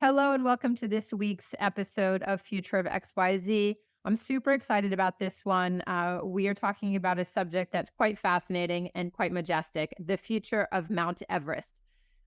Hello and welcome to this week's episode of Future of XYZ. I'm super excited about this one. We are talking about a subject that's quite fascinating and quite majestic, the future of Mount Everest.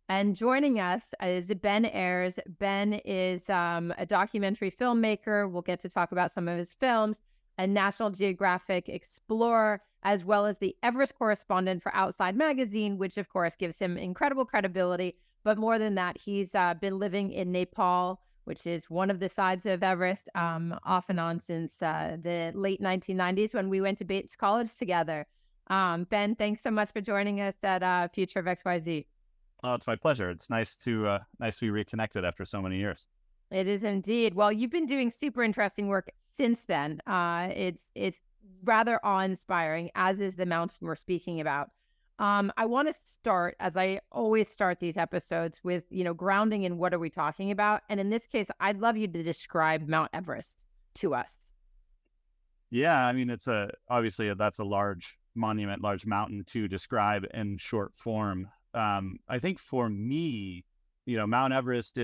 And joining us is Ben Ayers. Ben is a documentary filmmaker. We'll get to talk about some of his films, a National Geographic explorer, as well as the Everest correspondent for Outside Magazine, which of course gives him incredible credibility. But more than that, he's been living in Nepal, which is one of the sides of Everest, off and on since the late 1990s when we went to Bates College together. Ben, thanks so much for joining us at Future of XYZ. Oh, it's my pleasure. It's nice to be reconnected after so many years. It is indeed. Well, you've been doing super interesting work since then. It's rather awe-inspiring, as is the mountain we're speaking about. I want to start, as I always start these episodes, with, grounding in what are we talking about. And in this case, I'd love you to describe Mount Everest to us. Yeah, I mean, obviously that's a large monument, large mountain to describe in short form. I think for me, Mount Everest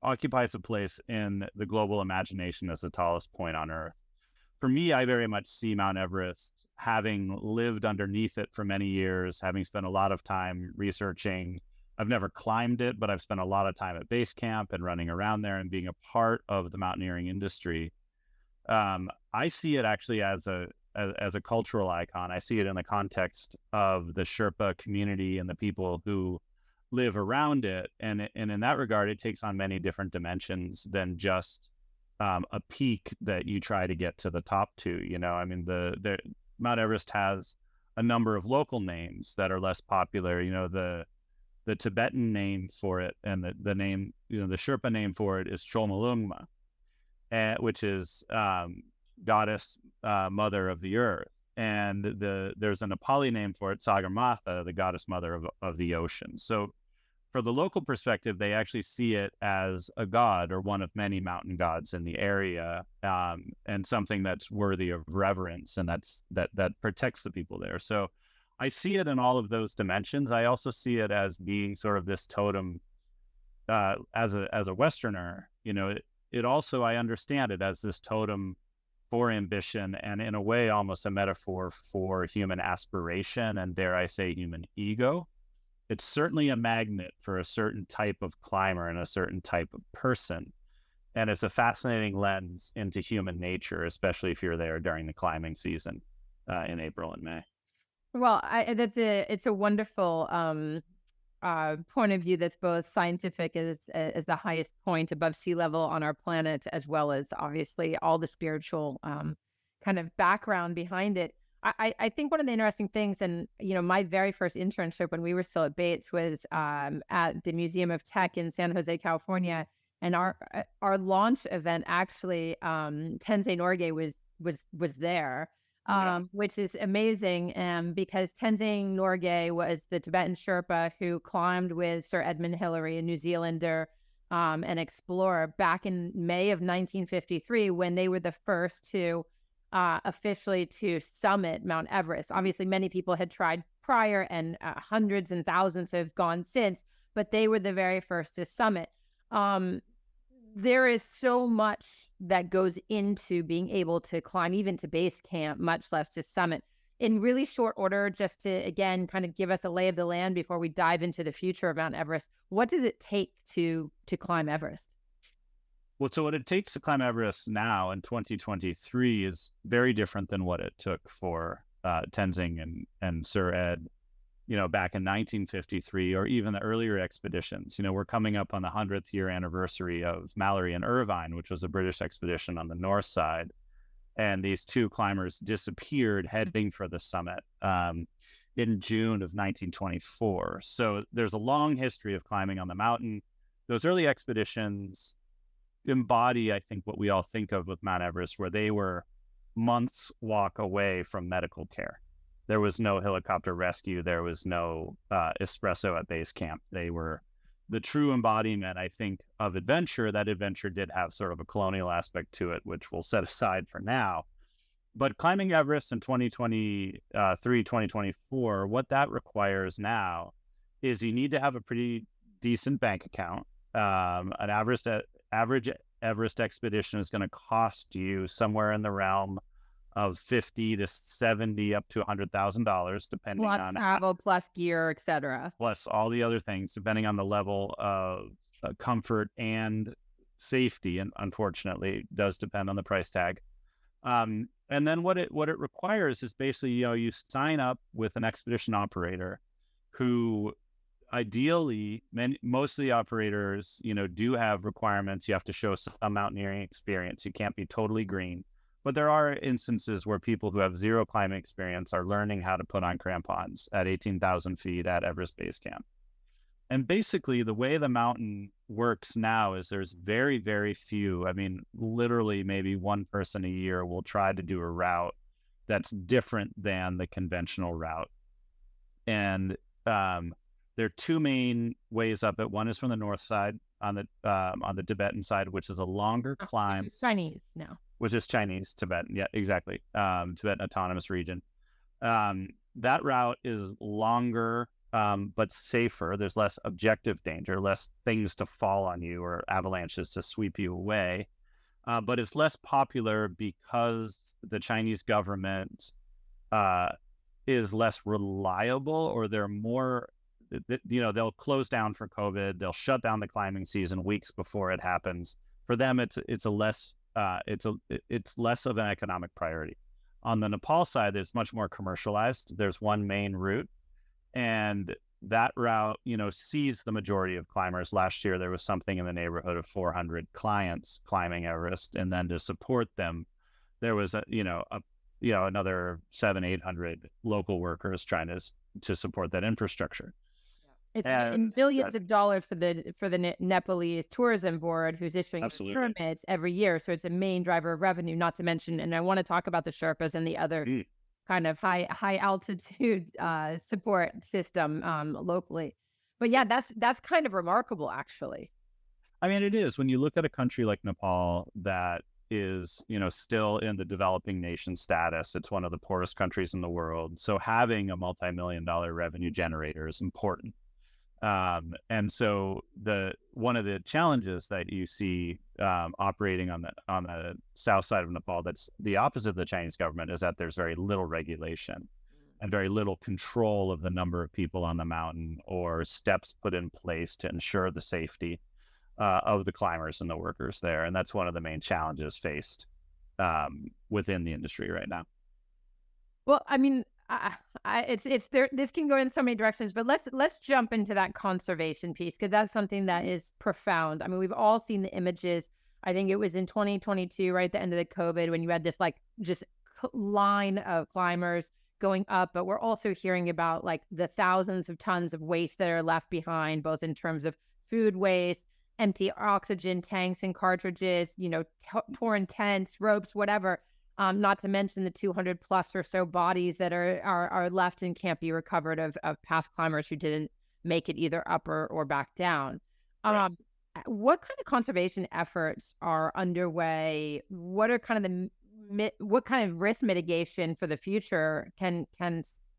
occupies a place in the global imagination as the tallest point on Earth. For me, I very much see Mount Everest, having lived underneath it for many years, having spent a lot of time researching. I've never climbed it, but I've spent a lot of time at base camp and running around there and being a part of the mountaineering industry. I see it actually as a cultural icon. I see it in the context of the Sherpa community and the people who live around it. And in that regard, it takes on many different dimensions than just a peak that you try to get to the top to. I mean, the Mount Everest has a number of local names that are less popular. The Tibetan name for it and the name, the Sherpa name for it is Cholmalungma, which is goddess, mother of the earth. And there's a Nepali name for it, Sagarmatha, the goddess mother of the ocean. So for the local perspective, they actually see it as a god or one of many mountain gods in the area, and something that's worthy of reverence and that protects the people there. So I see it in all of those dimensions. I also see it as being sort of this totem, as a Westerner. It also, I understand it as this totem for ambition and in a way almost a metaphor for human aspiration and, dare I say, human ego. It's certainly a magnet for a certain type of climber and a certain type of person. And it's a fascinating lens into human nature, especially if you're there during the climbing season in April and May. Well, it's a wonderful point of view that's both scientific as the highest point above sea level on our planet, as well as obviously all the spiritual kind of background behind it. I think one of the interesting things, and my very first internship when we were still at Bates was at the Museum of Tech in San Jose, California, and our launch event actually, Tenzing Norgay was there. Which is amazing, because Tenzing Norgay was the Tibetan Sherpa who climbed with Sir Edmund Hillary, a New Zealander, an explorer, back in May of 1953, when they were the first to officially to summit Mount Everest. Obviously, many people had tried prior, and hundreds and thousands have gone since, but they were the very first to summit. There is so much that goes into being able to climb, even to base camp, much less to summit. In really short order, just to, again, kind of give us a lay of the land before we dive into the future of Mount Everest, what does it take to climb Everest? Well, so what it takes to climb Everest now in 2023 is very different than what it took for Tenzing and Sir Ed, back in 1953, or even the earlier expeditions. We're coming up on the 100th year anniversary of Mallory and Irvine, which was a British expedition on the north side. And these two climbers disappeared heading for the summit in June of 1924. So there's a long history of climbing on the mountain. Those early expeditions embody, I think, what we all think of with Mount Everest, where they were months walk away from medical care. There was no helicopter rescue. There was no espresso at base camp. They were the true embodiment, I think, of adventure. That adventure did have sort of a colonial aspect to it, which we'll set aside for now. But climbing Everest in 2023, 2024, what that requires now is you need to have a pretty decent bank account. An average Everest expedition is going to cost you somewhere in the realm of 50 to 70 up to $100,000, depending Plus on travel, plus gear, etc. plus all the other things, depending on the level of comfort and safety. And unfortunately, it does depend on the price tag. And then what it requires is basically, you sign up with an expedition operator who ideally, most of the operators, do have requirements. You have to show some mountaineering experience. You can't be totally green. But there are instances where people who have zero climbing experience are learning how to put on crampons at 18,000 feet at Everest Base Camp. And basically, the way the mountain works now is there's very, very few. I mean, literally, maybe one person a year will try to do a route that's different than the conventional route. And there are two main ways up it. One is from the north side on the Tibetan side, which is a longer climb. It's Chinese now. Which is Chinese Tibetan. Yeah, exactly. Tibetan Autonomous Region. That route is longer, but safer. There's less objective danger, less things to fall on you or avalanches to sweep you away. But it's less popular because the Chinese government is less reliable, or they're more, they'll close down for COVID. They'll shut down the climbing season weeks before it happens. For them, it's less of an economic priority. On the Nepal side, it's much more commercialized. There's one main route, and that route, sees the majority of climbers. Last year, there was something in the neighborhood of 400 clients climbing Everest, and then to support them, there was another 700-800 local workers trying to support that infrastructure. It's in billions of dollars for the Nepalese tourism board, who's issuing permits every year. So it's a main driver of revenue, not to mention, and I want to talk about the Sherpas and the other kind of high altitude support system locally. But yeah, that's kind of remarkable, actually. I mean, it is. When you look at a country like Nepal that is, still in the developing nation status, it's one of the poorest countries in the world. So having a multi-million-dollar revenue generator is important. And so one of the challenges that you see operating on the south side of Nepal, that's the opposite of the Chinese government, is that there's very little regulation and very little control of the number of people on the mountain or steps put in place to ensure the safety of the climbers and the workers there. And that's one of the main challenges faced within the industry right now. Well, I mean, it's there. This can go in so many directions, but let's jump into that conservation piece, because that's something that is profound. I mean, we've all seen the images. I think it was in 2022, right at the end of the COVID, when you had this just line of climbers going up, but we're also hearing about the thousands of tons of waste that are left behind, both in terms of food waste, empty oxygen tanks and cartridges, torn tents, ropes, whatever. Not to mention the 200 plus or so bodies that are left and can't be recovered of past climbers who didn't make it either up or back down. Right. What kind of conservation efforts are underway? What are what kind of risk mitigation for the future can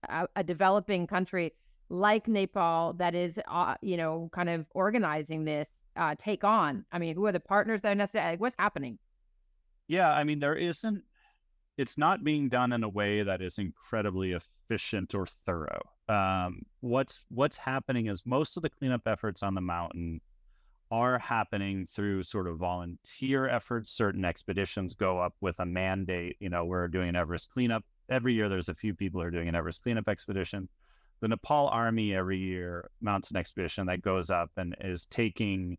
a developing country like Nepal that is kind of organizing this take on? I mean, who are the partners that are necessary? What's happening? Yeah, I mean, it's not being done in a way that is incredibly efficient or thorough. What's happening is most of the cleanup efforts on the mountain are happening through sort of volunteer efforts. Certain expeditions go up with a mandate. We're doing an Everest cleanup. Every year there's a few people who are doing an Everest cleanup expedition. The Nepal Army every year mounts an expedition that goes up and is taking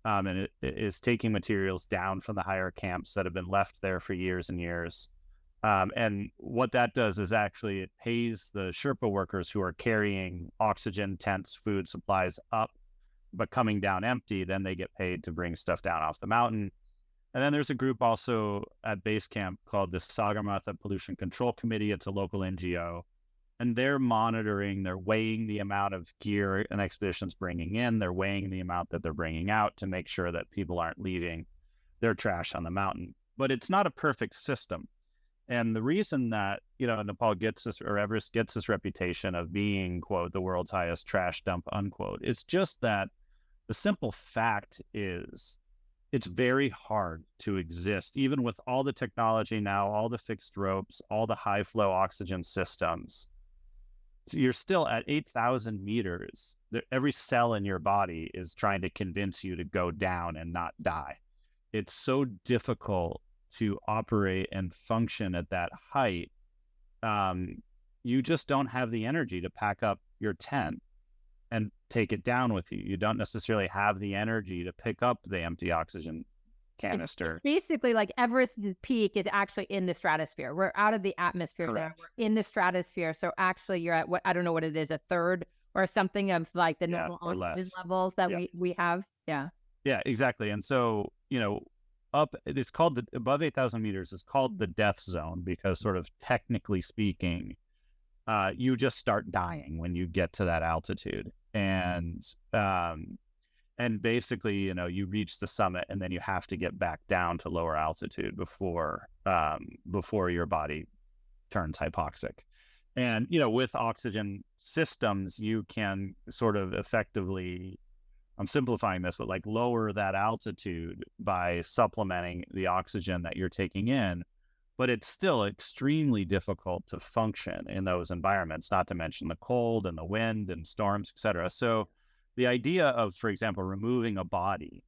materials down from the higher camps that have been left there for years and years. And what that does is actually it pays the Sherpa workers who are carrying oxygen, tents, food, supplies up, but coming down empty. Then they get paid to bring stuff down off the mountain. And then there's a group also at base camp called the Sagarmatha Pollution Control Committee. It's a local NGO. And they're weighing the amount of gear an expedition's bringing in. They're weighing the amount that they're bringing out to make sure that people aren't leaving their trash on the mountain. But it's not a perfect system. And the reason that, Nepal Everest gets this reputation of being, quote, the world's highest trash dump, unquote, it's just that the simple fact is it's very hard to exist, even with all the technology now, all the fixed ropes, all the high flow oxygen systems. So you're still at 8,000 meters. Every cell in your body is trying to convince you to go down and not die. It's so difficult to operate and function at that height. You just don't have the energy to pack up your tent and take it down with you. You don't necessarily have the energy to pick up the empty oxygen canister. It's basically like Everest's peak is actually in the stratosphere. We're out of the atmosphere now. Correct. We're in the stratosphere. So actually you're at what, I don't know what it is, a third or something of like the normal oxygen levels that we have. Yeah. Yeah, exactly. And so, it's called above 8,000 meters is called the death zone because sort of technically speaking, you just start dying when you get to that altitude. And basically, you reach the summit and then you have to get back down to lower altitude before your body turns hypoxic. And, with oxygen systems, you can sort of effectively, I'm simplifying this, but like lower that altitude by supplementing the oxygen that you're taking in. But it's still extremely difficult to function in those environments, not to mention the cold and the wind and storms, et cetera. So the idea of, for example, removing a body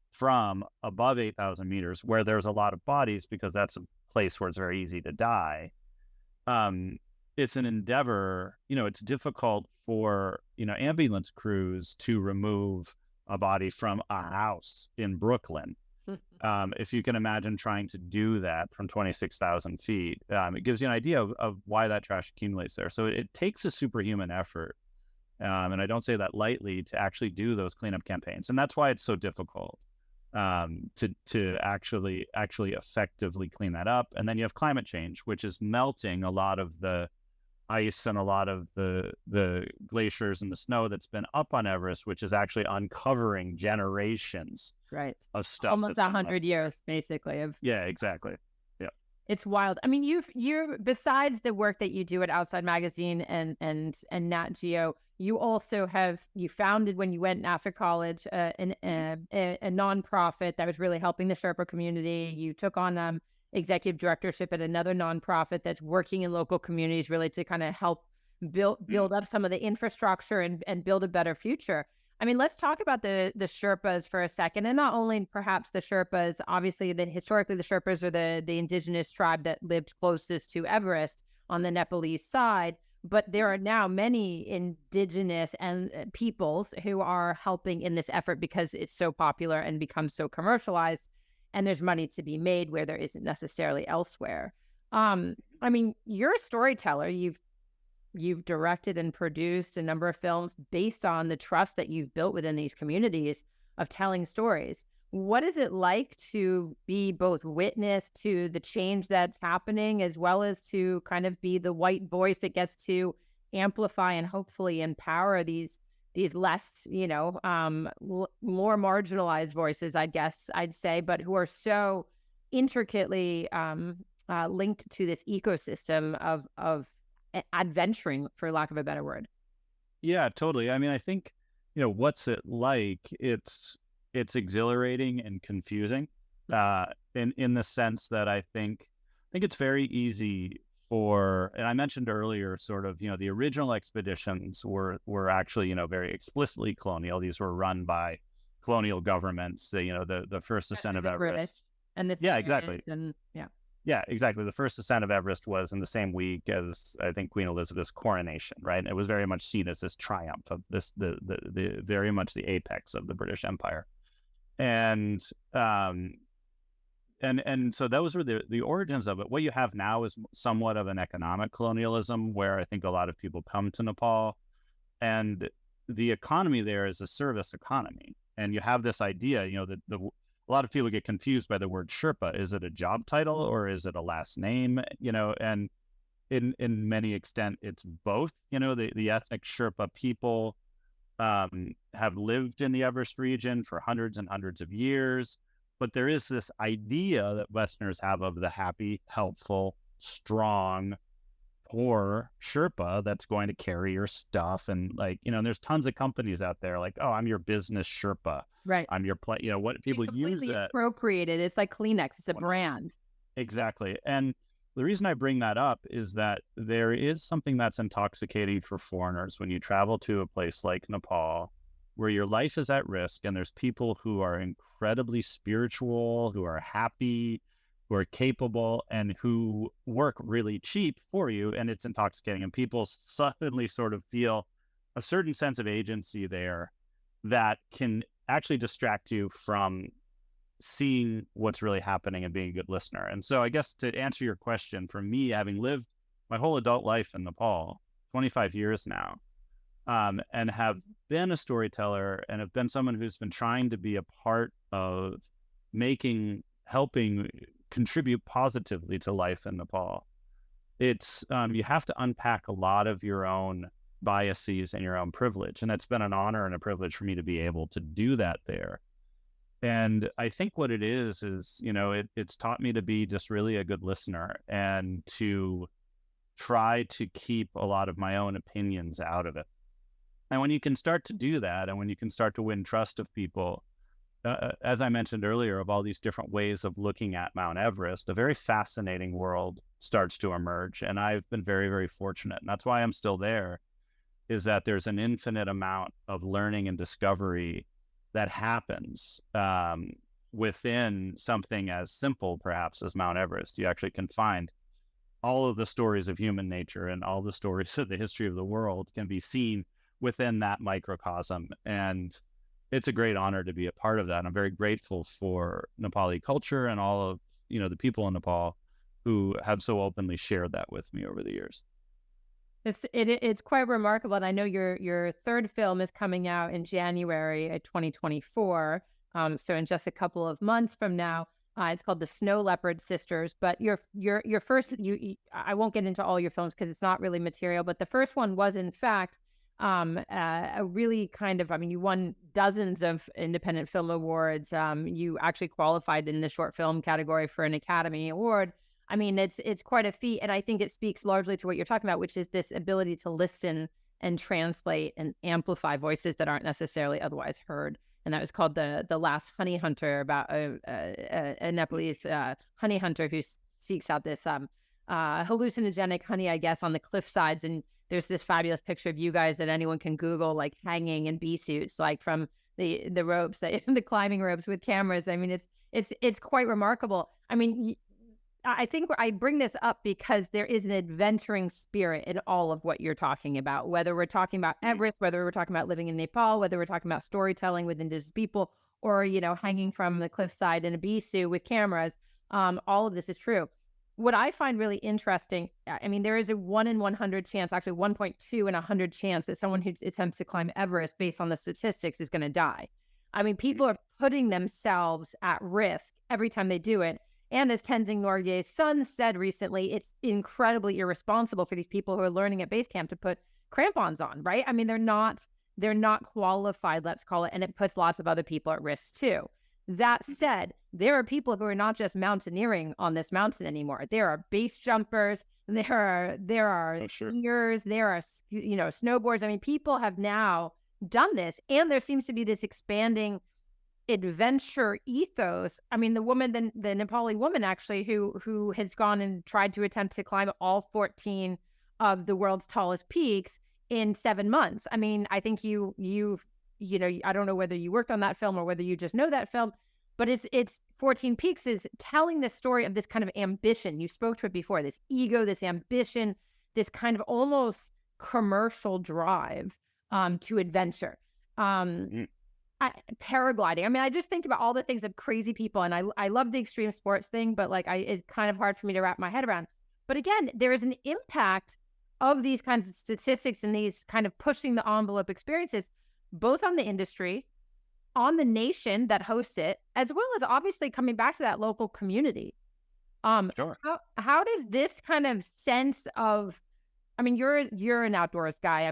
from above 8,000 meters where there's a lot of bodies, because that's a place where it's very easy to die, it's an endeavor. It's difficult for, ambulance crews to remove a body from a house in Brooklyn. If you can imagine trying to do that from 26,000 feet, it gives you an idea of why that trash accumulates there. So it takes a superhuman effort, and I don't say that lightly, to actually do those cleanup campaigns. And that's why it's so difficult to actually effectively clean that up. And then you have climate change, which is melting a lot of the ice and a lot of the glaciers and the snow that's been up on Everest, which is actually uncovering generations of stuff. Almost 100 years, basically. Yeah, exactly. Yeah. It's wild. I mean, you're besides the work that you do at Outside Magazine and Nat Geo, you also you founded, when you went after college, a nonprofit that was really helping the Sherpa community. You took on executive directorship at another nonprofit that's working in local communities, really to kind of help build up some of the infrastructure and build a better future. I mean, let's talk about the Sherpas for a second, and not only perhaps the Sherpas. Obviously, historically the Sherpas are the indigenous tribe that lived closest to Everest on the Nepalese side, but there are now many indigenous and peoples who are helping in this effort because it's so popular and becomes so commercialized, and there's money to be made where there isn't necessarily elsewhere. I mean, you're a storyteller. You've directed and produced a number of films based on the trust that you've built within these communities of telling stories. What is it like to be both witness to the change that's happening, as well as to kind of be the white voice that gets to amplify and hopefully empower these less, more marginalized voices, I guess I'd say, but who are so intricately linked to this ecosystem of adventuring, for lack of a better word? Yeah, totally. I mean, I think, what's it like? It's exhilarating and confusing, in the sense that I think it's very easy and I mentioned earlier, sort of, the original expeditions were actually, very explicitly colonial. These were run by colonial governments. The first ascent of Everest, and exactly, Yeah, exactly. The first ascent of Everest was in the same week as, I think, Queen Elizabeth's coronation, right? And it was very much seen as this triumph of the very much the apex of the British Empire. And so those were the origins of it. What you have now is somewhat of an economic colonialism, where I think a lot of people come to Nepal, and the economy there is a service economy. And you have this idea, that a lot of people get confused by the word Sherpa. Is it a job title or is it a last name? And in many extent, it's both. The ethnic Sherpa people have lived in the Everest region for hundreds and hundreds of years. But there is this idea that Westerners have of the happy, helpful, strong, or Sherpa that's going to carry your stuff. And like, there's tons of companies out there like, oh, I'm your business Sherpa. Right. I'm your what They people use completely that. appropriated. It's like Kleenex. It's a brand. Exactly. And the reason I bring that up is that there is something that's intoxicating for foreigners when you travel to a place like Nepal, where your life is at risk and there's people who are incredibly spiritual, who are happy, who are capable, and who work really cheap for you. And it's intoxicating. And people suddenly sort of feel a certain sense of agency there that can actually distract you from seeing what's really happening and being a good listener. And so I guess to answer your question, for me, having lived my whole adult life in Nepal, 25 years now, and have been a storyteller and have been someone who's been trying to be a part of helping contribute positively to life in Nepal, it's you have to unpack a lot of your own biases and your own privilege. And it's been an honor and a privilege for me to be able to do that there. And I think what it is, it's taught me to be just really a good listener and to try to keep a lot of my own opinions out of it. And when you can start to do that, and when you can start to win trust of people, as I mentioned earlier, of all these different ways of looking at Mount Everest, a very fascinating world starts to emerge. And I've been very, very fortunate. And that's why I'm still there, is that there's an infinite amount of learning and discovery that happens within something as simple, perhaps, as Mount Everest. You actually can find all of the stories of human nature and all the stories of the history of the world can be seen within that microcosm. And it's a great honor to be a part of that. And I'm very grateful for Nepali culture and all of, the people in Nepal who have so openly shared that with me over the years. It's quite remarkable. And I know your third film is coming out in January of 2024. So in just a couple of months from now, it's called The Snow Leopard Sisters. But your first, I won't get into all your films because it's not really material, but the first one was in fact a really kind of, you won dozens of independent film awards. You actually qualified in the short film category for an Academy Award. It's quite a feat. And I think it speaks largely to what you're talking about, which is this ability to listen and translate and amplify voices that aren't necessarily otherwise heard. And that was called The Last Honey Hunter, about a Nepalese honey hunter who seeks out this hallucinogenic honey, I guess, on the cliff sides. And there's this fabulous picture of you guys that anyone can Google, like hanging in bee suits, like from the ropes, the climbing ropes with cameras. It's quite remarkable. I think I bring this up because there is an adventuring spirit in all of what you're talking about, whether we're talking about Everest, whether we're talking about living in Nepal, whether we're talking about storytelling with indigenous people, or, hanging from the cliffside in a bee suit with cameras. All of this is true. What I find really interesting, there is a 1 in 100 chance, actually 1.2 in 100 chance that someone who attempts to climb Everest based on the statistics is going to die. People are putting themselves at risk every time they do it. And as Tenzing Norgay's son said recently, it's incredibly irresponsible for these people who are learning at base camp to put crampons on, right? They're not qualified, let's call it, and it puts lots of other people at risk too. That said, there are people who are not just mountaineering on this mountain anymore. There are base jumpers, there are skiers, there are snowboards. People have now done this, and there seems to be this expanding adventure ethos. The Nepali woman actually who has gone and tried to attempt to climb all 14 of the world's tallest peaks in 7 months. I think you've I don't know whether you worked on that film or whether you just know that film, but it's 14 Peaks is telling the story of this kind of ambition. You spoke to it before, this ego, this ambition, this kind of almost commercial drive to adventure. Paragliding. I just think about all the things of crazy people, and I love the extreme sports thing, but it's kind of hard for me to wrap my head around. But again, there is an impact of these kinds of statistics and these kind of pushing the envelope experiences, both on the industry, on the nation that hosts it, as well as obviously coming back to that local community. Sure. How does this kind of sense of, you're an outdoors guy.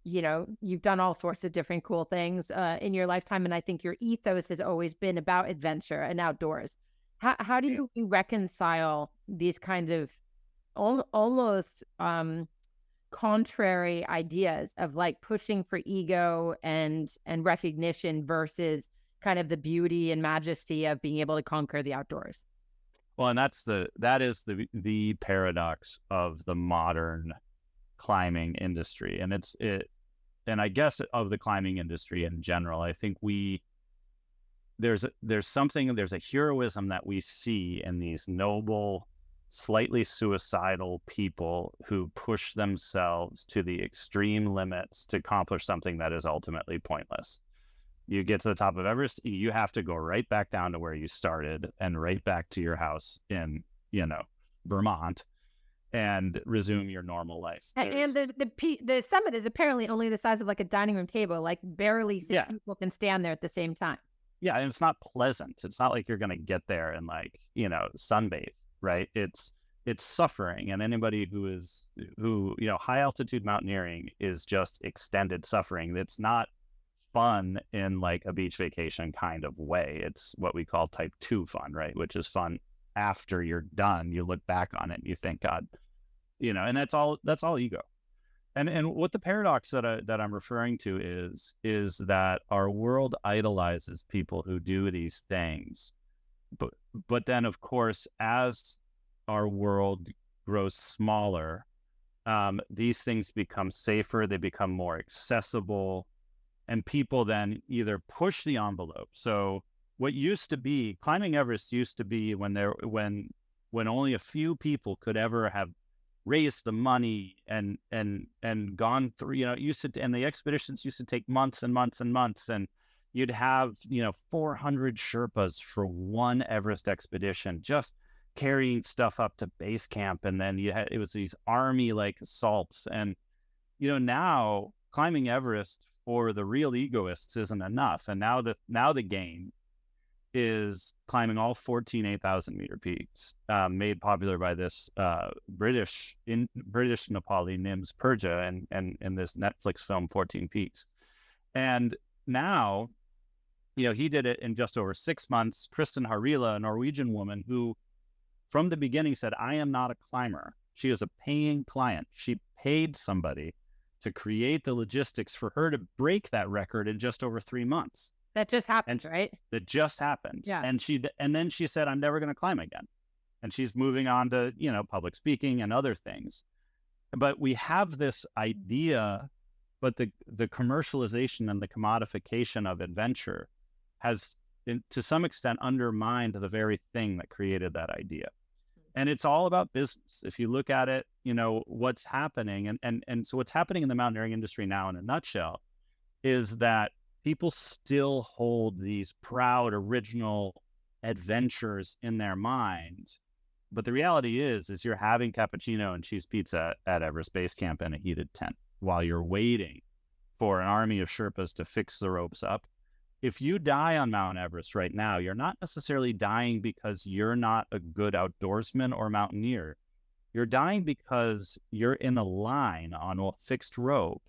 You've done all sorts of different cool things in your lifetime. And I think your ethos has always been about adventure and outdoors. How do you reconcile these kinds of almost contrary ideas of like pushing for ego and recognition versus kind of the beauty and majesty of being able to conquer the outdoors. Well, and that is the paradox of the modern climbing industry, and and I guess of the climbing industry in general. I think there's a heroism that we see in these noble, slightly suicidal people who push themselves to the extreme limits to accomplish something that is ultimately pointless. You get to the top of Everest, you have to go right back down to where you started and right back to your house in, Vermont, and resume your normal life. And the summit is apparently only the size of like a dining room table, like barely 6 people can stand there at the same time. Yeah, and it's not pleasant. It's not like you're going to get there and sunbathe, right? It's suffering, and anybody who high altitude mountaineering is just extended suffering. It's not fun in like a beach vacation kind of way. It's what we call type 2 fun, right? Which is fun after you're done. You look back on it and you think, God, and that's all ego. And what the paradox that I'm referring to is that our world idolizes people who do these things, but then of course, as our world grows smaller, these things become safer, they become more accessible, and people then either push the envelope. So what used to be climbing Everest used to be when only a few people could ever have raised the money and gone through, and the expeditions used to take months and months and months, and you'd have 400 Sherpas for one Everest expedition just carrying stuff up to base camp, and then it was these army like assaults, and now climbing Everest for the real egoists isn't enough, and now the game is climbing all 14 8,000 meter peaks, made popular by this British Nepali Nims Purja and this Netflix film 14 Peaks. And now, he did it in just over 6 months. Kristen Harila, a Norwegian woman who from the beginning said, I am not a climber. She is a paying client. She paid somebody to create the logistics for her to break that record in just over 3 months. That just happened, right? That just happened. Yeah. And then she said, I'm never going to climb again. And she's moving on to, public speaking and other things. But we have this idea, but the commercialization and the commodification of adventure has, to some extent, undermined the very thing that created that idea. And it's all about business. If you look at it, what's happening. And so what's happening in the mountaineering industry now in a nutshell is that people still hold these proud, original adventures in their mind. But the reality is you're having cappuccino and cheese pizza at Everest Base Camp in a heated tent while you're waiting for an army of Sherpas to fix the ropes up. If you die on Mount Everest right now, you're not necessarily dying because you're not a good outdoorsman or mountaineer. You're dying because you're in a line on a fixed rope,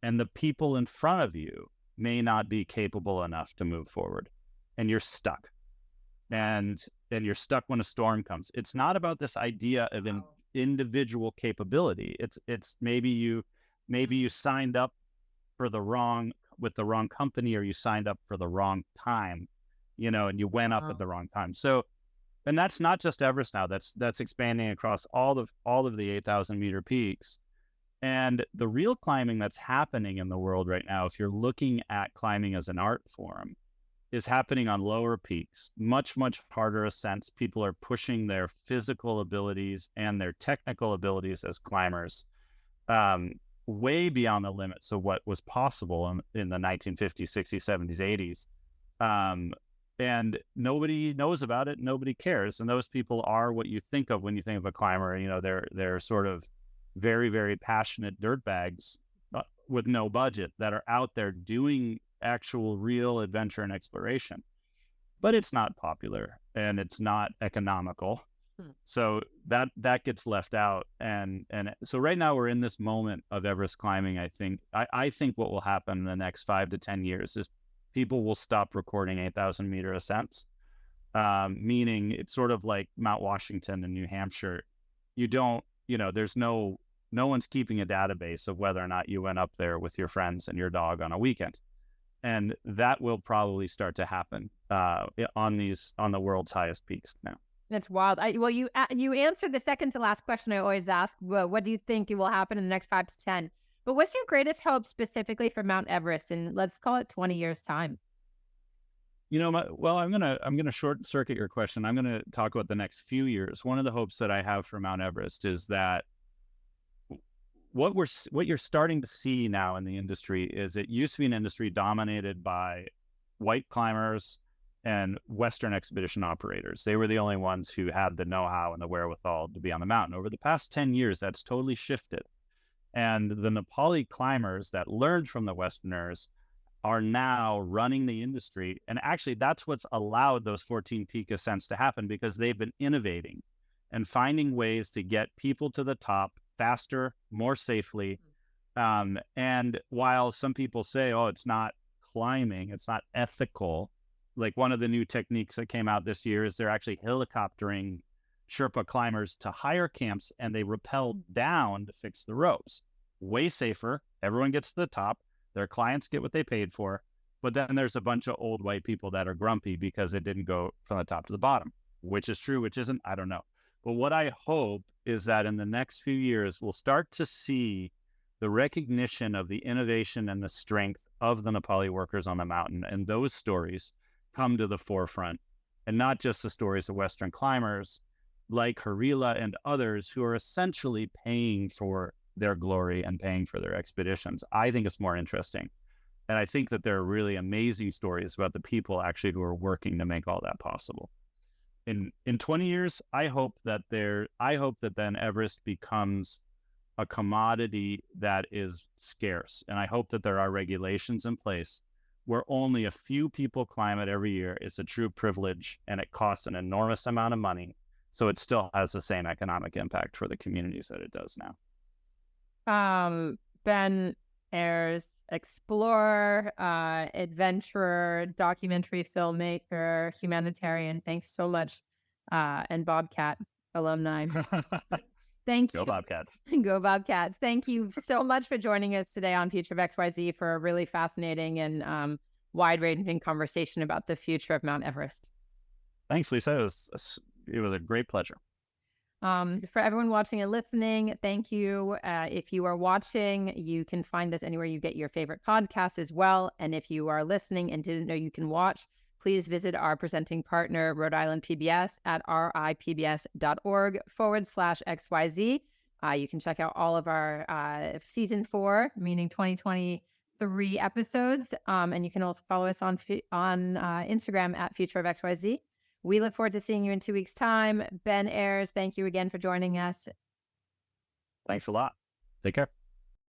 and the people in front of you may not be capable enough to move forward, and you're stuck. And you're stuck when a storm comes. It's not about this idea of an individual capability. It's maybe you signed up with the wrong company, or you signed up for the wrong time, and you went up at the wrong time. So, and that's not just Everest now. That's expanding across all of the 8,000 meter peaks. And the real climbing that's happening in the world right now, if you're looking at climbing as an art form, is happening on lower peaks, much, much harder ascents. People are pushing their physical abilities and their technical abilities as climbers way beyond the limits of what was possible in the 1950s, 60s, 70s, 80s. And nobody knows about it. Nobody cares. And those people are what you think of when you think of a climber. They're sort of very, very passionate dirtbags with no budget that are out there doing actual real adventure and exploration. But it's not popular and it's not economical. So that gets left out. And so right now we're in this moment of Everest climbing. I think what will happen in the next 5 to 10 years is people will stop recording 8,000 meter ascents, meaning it's sort of like Mount Washington in New Hampshire. You don't there's no one's keeping a database of whether or not you went up there with your friends and your dog on a weekend. And that will probably start to happen on the world's highest peaks now. That's wild. You answered the second to last question I always ask. Well, what do you think will happen in the next 5 to 10? But what's your greatest hope specifically for Mount Everest in, let's call it 20 years time? I'm gonna short circuit your question. I'm gonna talk about the next few years. One of the hopes that I have for Mount Everest is that what you're starting to see now in the industry is it used to be an industry dominated by white climbers and Western expedition operators. They were the only ones who had the know-how and the wherewithal to be on the mountain. Over the past 10 years, that's totally shifted. And the Nepali climbers that learned from the Westerners are now running the industry. And actually, that's what's allowed those 14 peak ascents to happen, because they've been innovating and finding ways to get people to the top faster, more safely. And while some people say, oh, it's not climbing, it's not ethical, like one of the new techniques that came out this year is they're actually helicoptering Sherpa climbers to higher camps, and they rappel down to fix the ropes. Way safer. Everyone gets to the top. Their clients get what they paid for. But then there's a bunch of old white people that are grumpy because it didn't go from the top to the bottom. Which is true, which isn't, I don't know. But what I hope is that in the next few years, we'll start to see the recognition of the innovation and the strength of the Nepali workers on the mountain, and those stories come to the forefront, and not just the stories of Western climbers like Harila and others who are essentially paying for their glory and paying for their expeditions. I think it's more interesting. And I think that there are really amazing stories about the people actually who are working to make all that possible. In 20 years, I hope that then Everest becomes a commodity that is scarce. And I hope that there are regulations in place where only a few people climb it every year. It's a true privilege, and it costs an enormous amount of money. So it still has the same economic impact for the communities that it does now. Ben Ayers, explorer, adventurer, documentary filmmaker, humanitarian. Thanks so much. And Bobcat alumni. Thank you. Go Bobcats. Go Bobcats. Thank you so much for joining us today on Future of XYZ for a really fascinating and wide-ranging conversation about the future of Mount Everest. Thanks, Lisa. It was a great pleasure. For everyone watching and listening, thank you. If you are watching, you can find us anywhere you get your favorite podcasts as well. And if you are listening and didn't know you can watch, please visit our presenting partner, Rhode Island PBS, at ripbs.org/XYZ. You can check out all of our season 4, meaning 2023 episodes. And you can also follow us on Instagram at Future of XYZ. We look forward to seeing you in 2 weeks' time. Ben Ayers, thank you again for joining us. Thanks a lot. Take care.